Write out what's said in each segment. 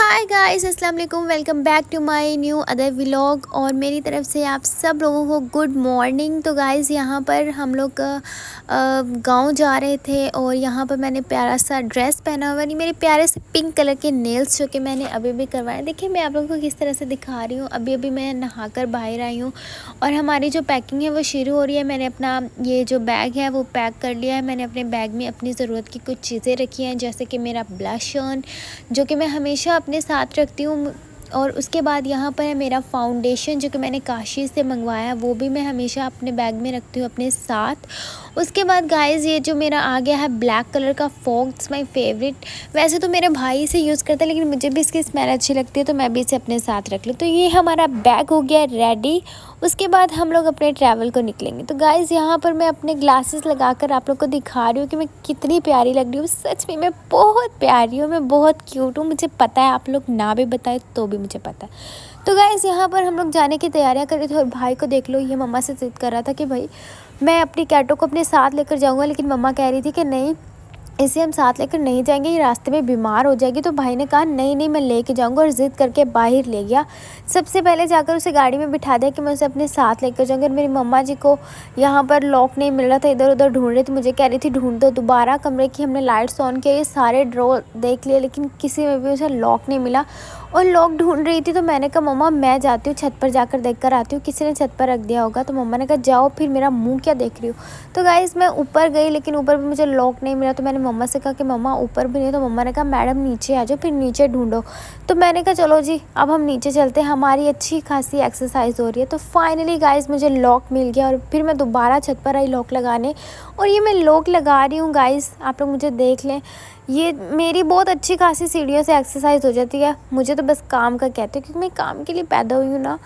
हाय guys, अस्सलाम वालेकुम। Welcome back to my new other vlog और मेरी तरफ से आप सब लोगों को गुड मॉर्निंग। तो गाइस यहाँ पर हम लोग गांव जा रहे थे और यहाँ पर मैंने प्यारा सा ड्रेस पहना हुआ, नहीं मेरे प्यारे से पिंक कलर के नेल्स जो कि मैंने अभी भी करवाए। देखिए मैं आप लोगों को किस तरह से दिखा रही हूँ। अभी मैं नहाकर बाहर आई हूँ और हमारी जो पैकिंग है वो शुरू हो रही है। मैंने अपना ये जो बैग है वो पैक कर लिया है। मैंने अपने बैग में अपनी ज़रूरत की कुछ चीज़ें रखी हैं, जैसे कि मेरा ब्लश ऑन जो कि मैं हमेशा अपने साथ रखती हूँ, और उसके बाद यहाँ पर है मेरा फाउंडेशन जो कि मैंने काशी से मंगवाया, वो भी मैं हमेशा अपने बैग में रखती हूँ अपने साथ। उसके बाद गाइस ये जो मेरा आ गया है ब्लैक कलर का फॉग, इट्स माय फेवरेट। वैसे तो मेरे भाई इसे यूज़ करता है लेकिन मुझे भी इसकी स्मेल अच्छी लगती है तो मैं भी इसे अपने साथ रख लूँ। तो ये हमारा बैग हो गया रेडी। उसके बाद हम लोग अपने ट्रैवल को निकलेंगे। तो गाइज़ यहाँ पर मैं अपने ग्लासेस लगाकर आप लोग को दिखा रही हूँ कि मैं कितनी प्यारी लग रही हूँ। सच में मैं बहुत प्यारी हूँ, मैं बहुत क्यूट हूँ। मुझे पता है, आप लोग ना भी बताए तो भी मुझे पता है। तो गाइज़ यहाँ पर हम लोग जाने की तैयारियाँ कर रहे थे और भाई को देख लो, ये मम्मा से ज़िद कर रहा था कि भाई मैं अपनी कैटो को अपने साथ लेकर जाऊँगा, लेकिन मम्मा कह रही थी कि नहीं, इसे हम साथ लेकर नहीं जाएंगे, ये रास्ते में बीमार हो जाएगी। तो भाई ने कहा नहीं नहीं मैं लेके जाऊंगा, और ज़िद करके बाहर ले गया। सबसे पहले जाकर उसे गाड़ी में बिठा दिया कि मैं उसे अपने साथ लेकर जाऊंगी। और मेरी मम्मा जी को यहाँ पर लॉक नहीं मिल रहा था, इधर उधर ढूंढ रही थी, मुझे कह रही थी ढूंढ दो। दोबारा कमरे की हमने लाइट्स ऑन किए, सारे ड्रॉर देख लिए, लेकिन किसी में भी उसे लॉक नहीं मिला। और लॉक ढूंढ रही थी तो मैंने कहा मम्मा मैं जाती हूँ, छत पर जाकर देख कर आती हूँ, किसी ने छत पर रख दिया होगा। तो मम्मा ने कहा जाओ, फिर मेरा मुंह क्या देख रही हो। तो गाइज़ मैं ऊपर गई लेकिन ऊपर भी मुझे लॉक नहीं मिला। तो मैंने मम्मा से कहा कि मम्मा ऊपर भी नहीं। तो मम्मा ने कहा मैडम नीचे आ जाओ, फिर नीचे ढूंढो। तो मैंने कहा चलो जी अब हम नीचे चलते हैं, हमारी अच्छी खासी एक्सरसाइज हो रही है। तो फाइनली गाइज़ मुझे लॉक मिल गया और फिर मैं दोबारा छत पर आई लॉक लगाने, और ये मैं लॉक लगा रही हूँ। गाइज़ आप लोग मुझे देख लें, ये मेरी बहुत अच्छी खासी सीढ़ियों से एक्सरसाइज हो जाती है। मुझे तो बस काम का कहते हैं क्योंकि मैं काम के लिए पैदा हुई हूँ ना।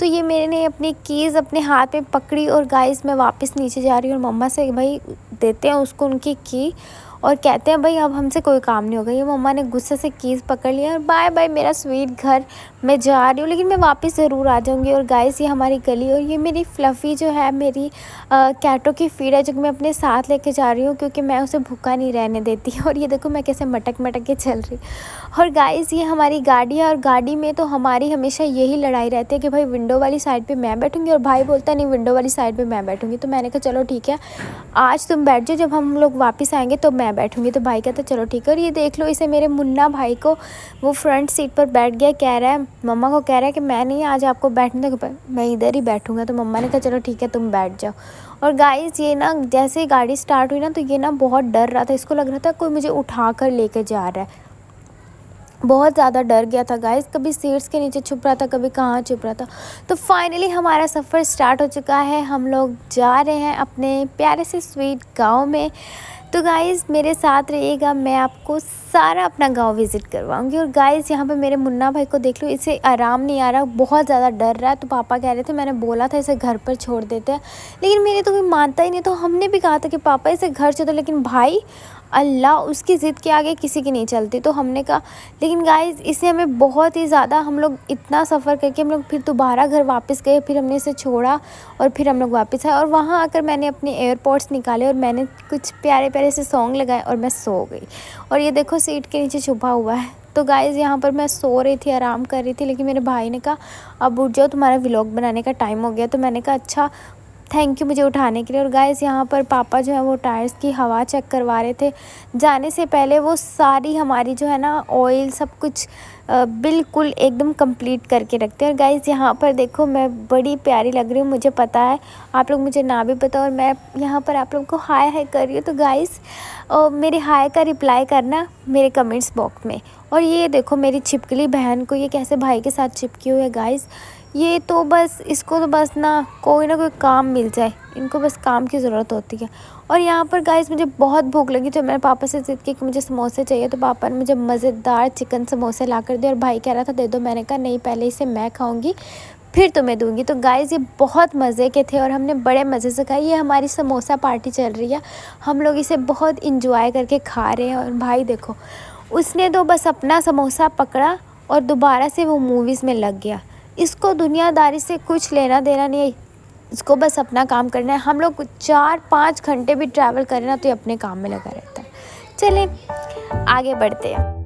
तो ये मैंने अपनी कीज़ अपने हाथ में पकड़ी और गाइस मैं वापस नीचे जा रही हूँ, और मम्मा से भाई देते हैं उसको उनकी की और कहते हैं भाई अब हमसे कोई काम नहीं होगा। ये मम्मा ने गुस्से से कीज़ पकड़ लिया और बाय बाय मेरा स्वीट घर, मैं जा रही हूँ लेकिन मैं वापस ज़रूर आ जाऊँगी। और गाइस ये हमारी गली, और ये मेरी फ्लफ़ी जो है मेरी कैटो की फीड है जो कि मैं अपने साथ लेके जा रही हूँ क्योंकि मैं उसे भूखा नहीं रहने देती। और ये देखो मैं कैसे मटक मटक के चल रही। और गाइस ये हमारी गाड़ी है, और गाड़ी में तो हमारी हमेशा यही लड़ाई रहती है कि भाई विंडो वाली साइड पे मैं बैठूंगी और भाई बोलता है नहीं विंडो वाली साइड पे मैं बैठूंगी। तो मैंने कहा चलो ठीक है, आज तुम बैठ जाओ, जब हम लोग वापस आएंगे तो मैं बैठूंगी। तो भाई कहता चलो ठीक है। और ये देख लो इसे, मेरे मुन्ना भाई को वो फ्रंट सीट पर बैठ गया, कह रहा है मम्मा को कह रहा है कि मैं नहीं आज आपको बैठने दो, मैं इधर ही बैठूंगा। तो मम्मा ने कहा चलो ठीक है तुम बैठ जाओ। और गाइस ये ना जैसे ही गाड़ी स्टार्ट हुई ना तो ये ना बहुत डर रहा था, इसको लग रहा था कोई मुझे उठा कर लेके जा रहा है। बहुत ज़्यादा डर गया था गाइस, कभी सीट्स के नीचे छुप रहा था, कभी कहाँ छुप रहा था। तो फाइनली हमारा सफ़र स्टार्ट हो चुका है, हम लोग जा रहे हैं अपने प्यारे से स्वीट गांव में। तो गाइज़ मेरे साथ रहिएगा, मैं आपको सारा अपना गांव विज़िट करवाऊंगी। और गाइज़ यहाँ पे मेरे मुन्ना भाई को देख लो, इसे आराम नहीं आ रहा, बहुत ज़्यादा डर रहा है। तो पापा कह रहे थे, मैंने बोला था इसे घर पर छोड़ देते हैं, लेकिन मेरे तो कोई मानता ही नहीं। तो हमने भी कहा था कि पापा इसे घर छोड़ दो, लेकिन भाई अल्लाह उसकी ज़िद के आगे किसी की नहीं चलती। तो हमने कहा, लेकिन गाइज़ इसे हमें बहुत ही ज़्यादा, हम लोग इतना सफ़र करके हम लोग फिर दोबारा घर वापस गए, फिर हमने इसे छोड़ा और फिर हम लोग वापस आए। और वहाँ आकर मैंने अपने एयरपॉड्स निकाले और मैंने कुछ प्यारे प्यारे से सॉन्ग लगाए और मैं सो गई। और ये देखो सीट के नीचे छुपा हुआ है। तो गाइज़ यहाँ पर मैं सो रही थी, आराम कर रही थी, लेकिन मेरे भाई ने कहा अब उठ जाओ, तुम्हारा व्लॉग बनाने का टाइम हो गया। तो मैंने कहा अच्छा थैंक यू मुझे उठाने के लिए। और गाइस यहाँ पर पापा जो है वो टायर्स की हवा चेक करवा रहे थे। जाने से पहले वो सारी हमारी जो है ना ऑयल सब कुछ बिल्कुल एकदम कंप्लीट करके रखते हैं। और गाइस यहाँ पर देखो मैं बड़ी प्यारी लग रही हूँ, मुझे पता है आप लोग मुझे ना भी पता, और मैं यहाँ पर आप लोग को हाय हाय कर रही हूँ। तो गाइस मेरे हाय का रिप्लाई करना मेरे कमेंट्स बॉक्स में। और ये देखो मेरी छिपकली बहन को, ये कैसे भाई के साथ चिपकी हुई है गाइस। ये तो बस इसको तो बस ना कोई काम मिल जाए, इनको बस काम की ज़रूरत होती है। और यहाँ पर गाइस मुझे बहुत भूख लगी तो मैंने पापा से ज़िद की कि मुझे समोसे चाहिए। तो पापा ने मुझे मज़ेदार चिकन समोसे ला कर दिए और भाई कह रहा था दे दो, मैंने कहा नहीं पहले इसे मैं खाऊंगी फिर तुम्हें दूंगी। तो गाइस ये बहुत मज़े के थे और हमने बड़े मज़े से खाए। ये हमारी समोसा पार्टी चल रही है, हम लोग इसे बहुत इंजॉय करके खा रहे हैं। और भाई देखो उसने तो बस अपना समोसा पकड़ा और दोबारा से वो मूवीज़ में लग गया। इसको दुनियादारी से कुछ लेना देना नहीं है, इसको बस अपना काम करना है। हम लोग 4-5 घंटे भी ट्रैवल करें ना तो ये अपने काम में लगा रहता है। चलें आगे बढ़ते हैं।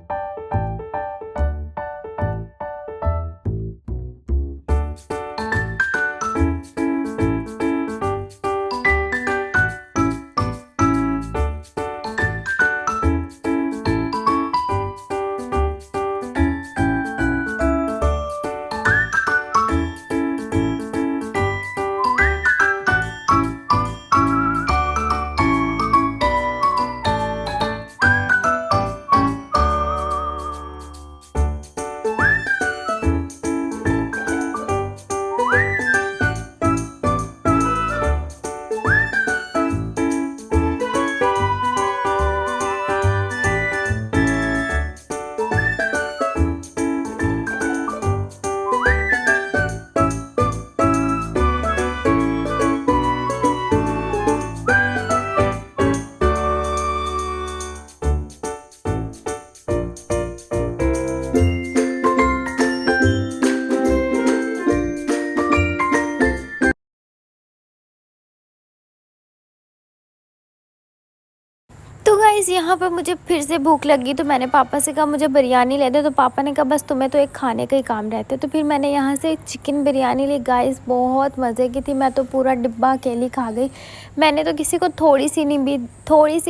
गाइज़ यहाँ पर मुझे फिर से भूख लगी तो मैंने पापा से कहा मुझे बिरयानी ले दे, तो पापा ने कहा बस तुम्हें तो एक खाने का ही काम रहता है। तो फिर मैंने यहाँ से चिकन बिरयानी ली गाइज़, बहुत मज़े की थी। मैं तो पूरा डिब्बा अकेली खा गई, मैंने तो किसी को थोड़ी सी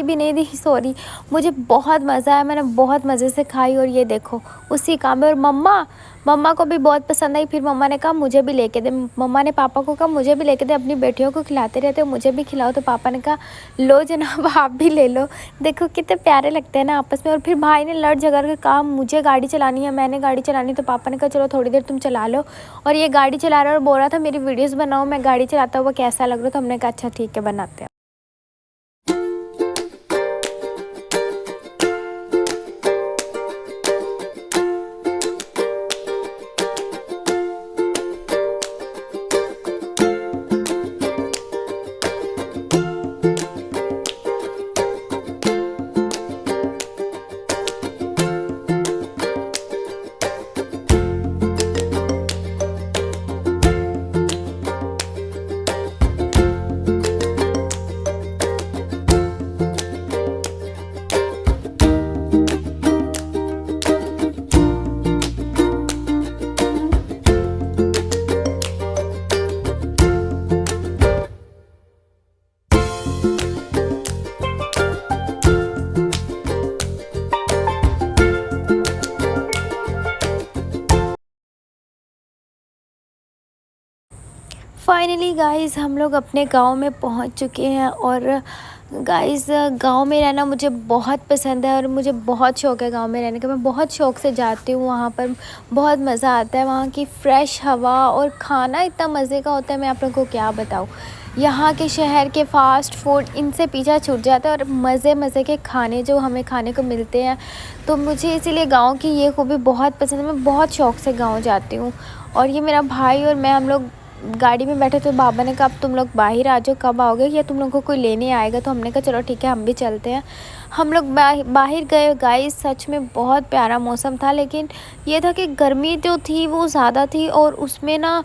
भी नहीं दी, सॉरी। मुझे बहुत मज़ा आया, मैंने बहुत मज़े से खाई। और ये देखो उसी काम में, और मम्मा को भी बहुत पसंद आई। फिर मम्मा ने कहा मुझे भी लेके दे, मम्मा ने पापा को कहा मुझे भी लेके दे, अपनी बेटियों को खिलाते रहते हो, मुझे भी खिलाओ। तो पापा ने कहा लो जनाब आप भी ले लो। देखो कितने प्यारे लगते हैं ना आपस में। और फिर भाई ने लड़ झगड़ कर कहा मुझे गाड़ी चलानी है, मैंने गाड़ी चलानी। तो पापा ने कहा चलो थोड़ी देर तुम चला लो। और ये गाड़ी चला रहा और बोल रहा था मेरी वीडियोज़ बनाओ, मैं गाड़ी चलाता हुआ कैसा लग रहा। तो हमने कहा अच्छा ठीक है बनाते हैं। फाइनली गाइज़ हम लोग अपने गांव में पहुंच चुके हैं। और गाइज़ गांव में रहना मुझे बहुत पसंद है और मुझे बहुत शौक़ है गांव में रहने का। मैं बहुत शौक़ से जाती हूँ वहाँ पर, बहुत मज़ा आता है। वहाँ की फ़्रेश हवा और खाना इतना मज़े का होता है, मैं आप लोगों को क्या बताऊँ। यहाँ के शहर के फ़ास्ट फूड इनसे पीछा छूट जाता है और मज़े के खाने जो हमें खाने को मिलते हैं। तो मुझे इसीलिए गाँव की ये खूबी बहुत पसंद है, मैं बहुत शौक़ से गाँव जाती हूँ। और ये मेरा भाई और मैं, हम लोग गाड़ी में बैठे तो बाबा ने कहा अब तुम लोग बाहर आ जाओ, कब आओगे, या तुम लोगों को कोई लेने आएगा। तो हमने कहा चलो ठीक है हम भी चलते हैं। हम लोग बाहर गए गाइस, सच में बहुत प्यारा मौसम था। लेकिन ये था कि गर्मी जो थी वो ज़्यादा थी और उसमें ना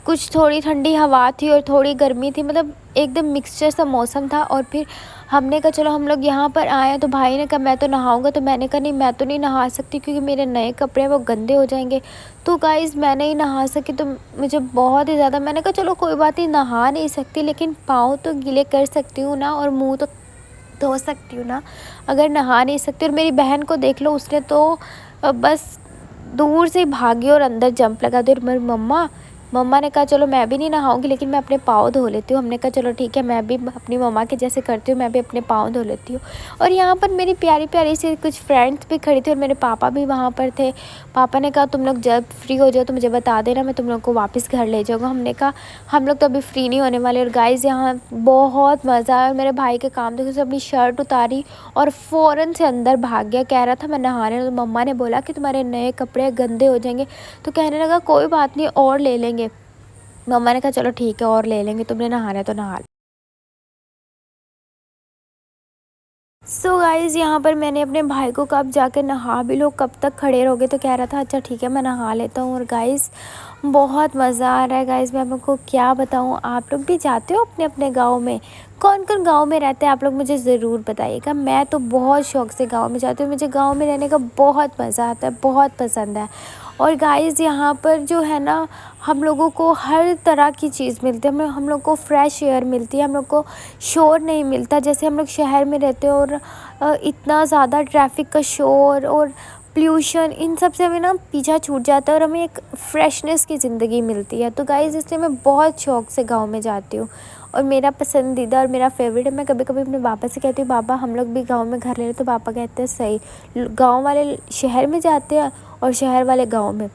कुछ थोड़ी ठंडी हवा थी और थोड़ी गर्मी थी, मतलब एकदम मिक्सचर सा मौसम था। और फिर हमने कहा चलो हम लोग यहाँ पर आए हैं। तो भाई ने कहा मैं तो नहाऊंगा, तो मैंने कहा नहीं मैं तो नहीं नहा सकती क्योंकि मेरे नए कपड़े हैं वो गंदे हो जाएंगे। तो गाइज़ मैं नहीं नहा सकी, तो मुझे बहुत ही ज़्यादा, मैंने कहा चलो कोई बात नहीं, नहा नहीं सकती लेकिन पाँव तो गीले कर सकती हूँ ना, और मुँह तो धो सकती हूँ ना, अगर नहा नहीं सकती। और मेरी बहन को देख लो, उसने तो बस दूर से भागी और अंदर जंप लगा दी। और मेरी मम्मा ने कहा चलो मैं भी नहीं नहाऊंगी लेकिन मैं अपने पाँव धो लेती हूँ। हमने कहा चलो ठीक है, मैं भी अपनी मम्मा के जैसे करती हूँ, मैं भी अपने पाँव धो लेती हूँ। और यहाँ पर मेरी प्यारी प्यारी सी कुछ फ्रेंड्स भी खड़ी थी और मेरे पापा भी वहाँ पर थे। पापा ने कहा तुम लोग जब फ्री हो जाओ तो मुझे बता देना, मैं तुम लोग को वापस घर ले जाऊँगा। हमने कहा हम लोग तो अभी फ्री नहीं होने वाले। और गाइज़ यहाँ बहुत मज़ा आया। और मेरे भाई के काम देखो, उसने अपनी शर्ट उतारी और फ़ौरन से अंदर भाग गया, कह रहा था मैं नहाने। तो मम्मा ने बोला कि तुम्हारे नए कपड़े गंदे हो जाएंगे, तो कहने लगा कोई बात नहीं और ले लेंगे। मम्मा ने कहा चलो ठीक है और ले लेंगे, तुमने नहाना है तो नहा लो। सो गाइज़ यहाँ पर मैंने अपने भाई को कब जाकर नहा भी लो, कब तक खड़े रहोगे, तो कह रहा था अच्छा ठीक है मैं नहा लेता हूँ। और गाइज़ बहुत मज़ा आ रहा है गाइज़, मैं आपको क्या बताऊँ। आप लोग भी जाते हो अपने अपने गाँव में? कौन कौन गाँव में रहते हैं आप लोग मुझे ज़रूर बताइएगा। मैं तो बहुत शौक़ से गाँव में जाती हूँ, मुझे गाँव में रहने का बहुत मज़ा आता है, बहुत पसंद है। और गाइज़ यहाँ पर जो है ना, हम लोगों को हर तरह की चीज़ मिलती है, हम लोग को फ्रेश एयर मिलती है, हम लोग को शोर नहीं मिलता जैसे हम लोग शहर में रहते हैं। और इतना ज़्यादा ट्रैफिक का शोर और पोल्यूशन, इन सब से हमें ना पीछा छूट जाता है और हमें एक फ्रेशनेस की ज़िंदगी मिलती है। तो गाइज़ इसलिए मैं बहुत शौक़ से गाँव में जाती हूँ और मेरा पसंदीदा और मेरा फेवरेट है। मैं कभी कभी अपने पापा से कहती हूँ पापा हम लोग भी गाँव में घर ले रहे, तो पापा कहते हैं सही, गाँव वाले शहर में जाते हैं और शहर वाले गाँव में।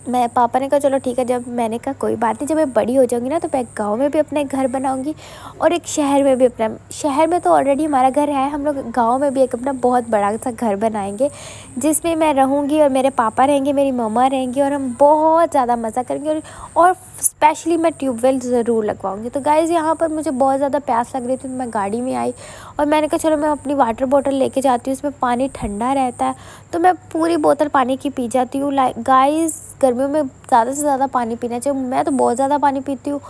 मैं पापा ने कहा चलो ठीक है, जब मैंने कहा कोई बात नहीं, जब मैं बड़ी हो जाऊँगी ना तो मैं गाँव में भी अपना एक घर बनाऊँगी और एक शहर में भी अपना, शहर में तो ऑलरेडी हमारा घर है, हम लोग गाँव में भी एक अपना बहुत बड़ा सा घर बनाएंगे जिसमें मैं रहूँगी और मेरे पापा रहेंगे, मेरी मम्मा रहेंगी और हम बहुत ज़्यादा मज़ा करेंगे। और स्पेशली मैं ट्यूबवेल ज़रूर लगवाऊँगी। तो गाइज़ यहाँ पर मुझे बहुत ज़्यादा प्यास लग रही थी, तो मैं गाड़ी में आई और मैंने कहा चलो मैं अपनी वाटर बॉटल लेके जाती हूँ, इसमें पानी ठंडा रहता है, तो मैं पूरी बोतल पानी की पी जाती हूँ। गाइज़ गर्मियों में ज़्यादा से ज़्यादा पानी पीना चाहिए, मैं तो बहुत ज़्यादा पानी पीती हूँ,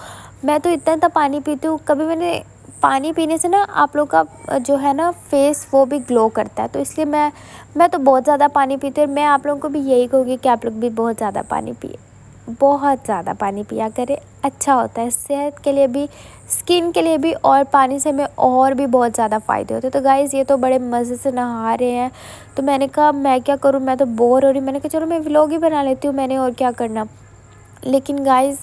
मैं तो इतना पानी पीती हूँ। कभी मैंने पानी पीने से ना आप लोग का जो है ना फेस वो भी ग्लो करता है। तो इसलिए मैं तो बहुत ज़्यादा पानी पीती हूँ और मैं आप लोगों को भी यही कहूँगी कि आप लोग भी बहुत ज़्यादा पानी पिए, बहुत ज़्यादा पानी पिया करें। अच्छा होता है सेहत के लिए भी, स्किन के लिए भी, और पानी से हमें और भी बहुत ज़्यादा फ़ायदे होते हैं। तो गाइज़ ये तो बड़े मज़े से नहा रहे हैं, तो मैंने कहा मैं क्या करूँ, मैं तो बोर हो रही हूँ। मैंने कहा चलो मैं व्लॉग ही बना लेती हूँ, मैंने और क्या करना। लेकिन गाइज़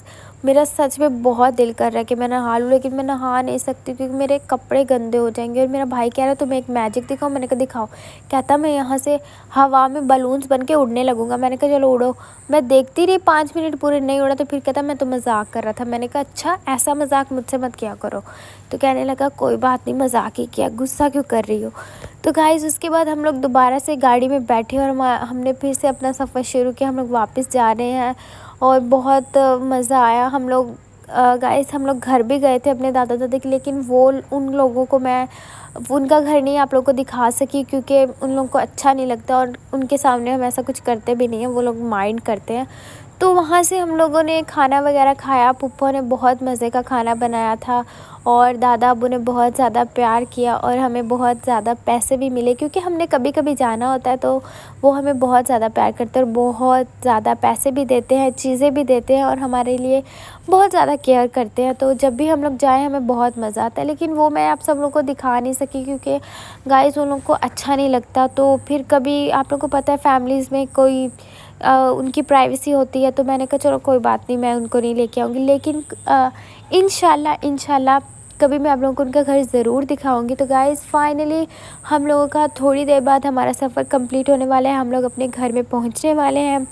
मेरा सच में बहुत दिल कर रहा है कि मैं नहा लूँ, लेकिन मैं नहा नहीं सकती क्योंकि मेरे कपड़े गंदे हो जाएंगे। और मेरा भाई कह रहा है तुम्हें एक मैजिक दिखाओ। मैंने कहा दिखाओ। कहता मैं यहाँ से हवा में बलून्स बन के उड़ने लगूँगा। मैंने कहा चलो उड़ो। मैं देखती रही 5 मिनट पूरे, नहीं उड़ा। तो फिर कहता मैं तो मजाक कर रहा था। मैंने कहा अच्छा, ऐसा मजाक मुझसे मत किया करो। तो कहने लगा कोई बात नहीं, मजाक ही किया, गुस्सा क्यों कर रही हो। तो गाइज़ उसके बाद हम लोग दोबारा से गाड़ी में बैठे और हमने फिर से अपना सफ़र शुरू किया। हम लोग वापस जा रहे हैं और बहुत मज़ा आया। हम लोग गाइस हम लोग घर भी गए थे अपने दादा दादी के, लेकिन वो उन लोगों को मैं उनका घर नहीं आप लोगों को दिखा सकी क्योंकि उन लोगों को अच्छा नहीं लगता और उनके सामने हम ऐसा कुछ करते भी नहीं हैं, वो लोग माइंड करते हैं। तो वहाँ से हम लोगों ने खाना वगैरह खाया। फूफो ने बहुत मज़े का खाना बनाया था और दादा अब्बू ने बहुत ज़्यादा प्यार किया और हमें बहुत ज़्यादा पैसे भी मिले क्योंकि हमने कभी कभी जाना होता है, तो वो हमें बहुत ज़्यादा प्यार करते हैं और बहुत ज़्यादा पैसे भी देते हैं, चीज़ें भी देते हैं और हमारे लिए बहुत ज़्यादा केयर करते हैं। तो जब भी हम लोग जाएँ हमें बहुत मज़ा आता है, लेकिन वो मैं आप सब लोगों को दिखा नहीं सकी क्योंकि गाइस उन लोगों को अच्छा नहीं लगता। तो फिर कभी आप लोगों को पता है फैमिलीज़ में कोई उनकी प्राइवेसी होती है, तो मैंने कहा चलो कोई बात नहीं, मैं उनको नहीं लेके आऊँगी। लेकिन इंशाल्लाह कभी मैं आप लोगों को उनका घर ज़रूर दिखाऊंगी। तो गाइज़ फाइनली हम लोगों का थोड़ी देर बाद हमारा सफ़र कंप्लीट होने वाला है, हम लोग अपने घर में पहुंचने वाले हैं।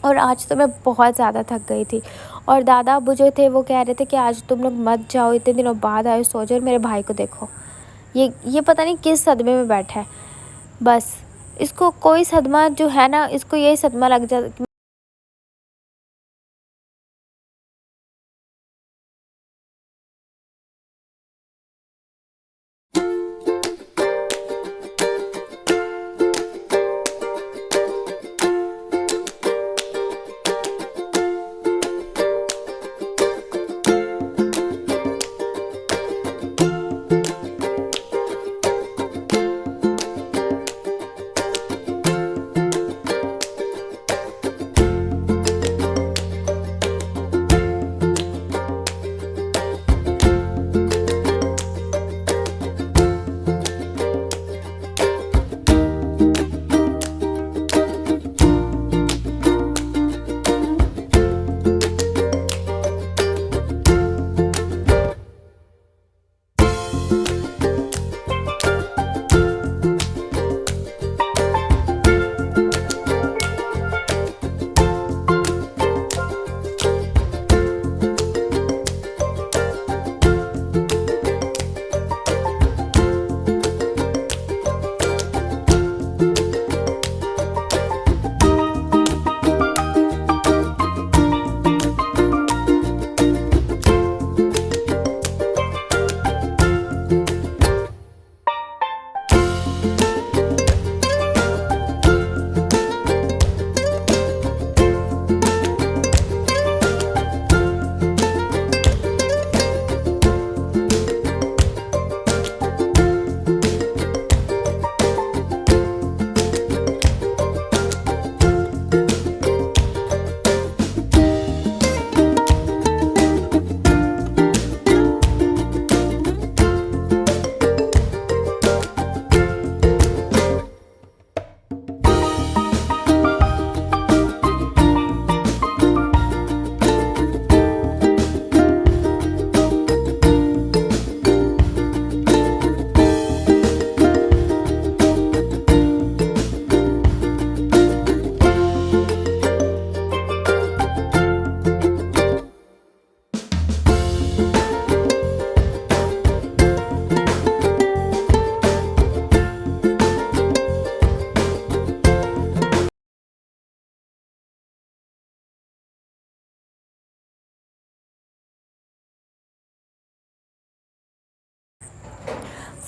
और आज तो मैं बहुत ज़्यादा थक गई थी और दादा अब्बू जो थे वो कह रहे थे कि आज तुम लोग मत जाओ, इतने दिनों बाद आए, सो जाओ। और मेरे भाई को देखो, ये पता नहीं किस सदमे में बैठा है। बस इसको कोई सदमा जो है ना, इसको यही सदमा लग जा।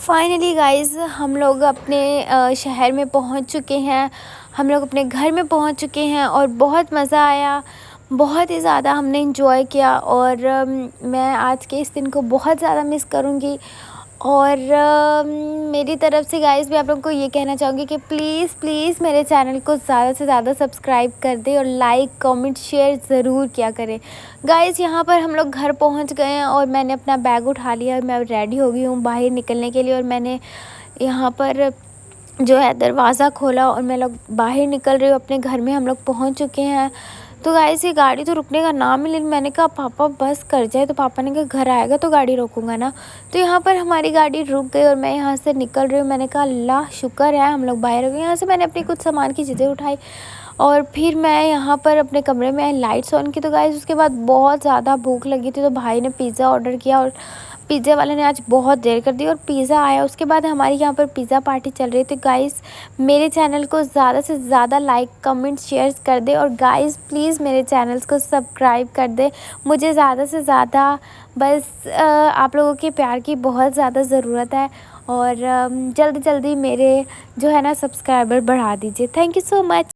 फाइनली गाइज़ हम लोग अपने शहर में पहुंच चुके हैं, हम लोग अपने घर में पहुंच चुके हैं और बहुत मज़ा आया, बहुत ही ज़्यादा हमने इंजॉय किया। और मैं आज के इस दिन को बहुत ज़्यादा मिस करूंगी। और मेरी तरफ से गाइस मैं आप लोगों को ये कहना चाहूँगी कि प्लीज़ मेरे चैनल को ज़्यादा से ज़्यादा सब्सक्राइब कर दें और लाइक कमेंट शेयर ज़रूर किया करें। गाइस यहाँ पर हम लोग घर पहुँच गए हैं और मैंने अपना बैग उठा लिया और मैं रेडी हो गई हूँ बाहर निकलने के लिए। और मैंने यहाँ पर जो है दरवाज़ा खोला और मैं लोग बाहर निकल रही हूँ अपने घर में। हम लोग पहुँच चुके हैं। तो गाइस ये गाड़ी तो रुकने का नाम ही नहीं। मैंने कहा पापा बस कर जाए, तो पापा ने कहा घर आएगा तो गाड़ी रोकूंगा ना। तो यहाँ पर हमारी गाड़ी रुक गई और मैं यहाँ से निकल रही हूँ। मैंने कहा अल्लाह शुक्र है हम लोग बाहर हो गए। यहाँ से मैंने अपनी कुछ सामान की चीज़ें उठाई और फिर मैं यहाँ पर अपने कमरे में लाइट्स ऑन की। तो गाइस उसके बाद बहुत ज़्यादा भूख लगी थी, तो भाई ने पिज़्ज़ा ऑर्डर किया और पिज़्ज़ा वाले ने आज बहुत देर कर दी और पिज़्ज़ा आया। उसके बाद हमारी यहाँ पर पिज़्ज़ा पार्टी चल रही थी। गाइस मेरे चैनल को ज़्यादा से ज़्यादा लाइक कमेंट शेयर कर दे और गाइस प्लीज़ मेरे चैनल्स को सब्सक्राइब कर दे। मुझे ज़्यादा से ज़्यादा बस आप लोगों के प्यार की बहुत ज़्यादा ज़रूरत है और जल्दी मेरे जो है ना सब्सक्राइबर बढ़ा दीजिए। Thank you so much.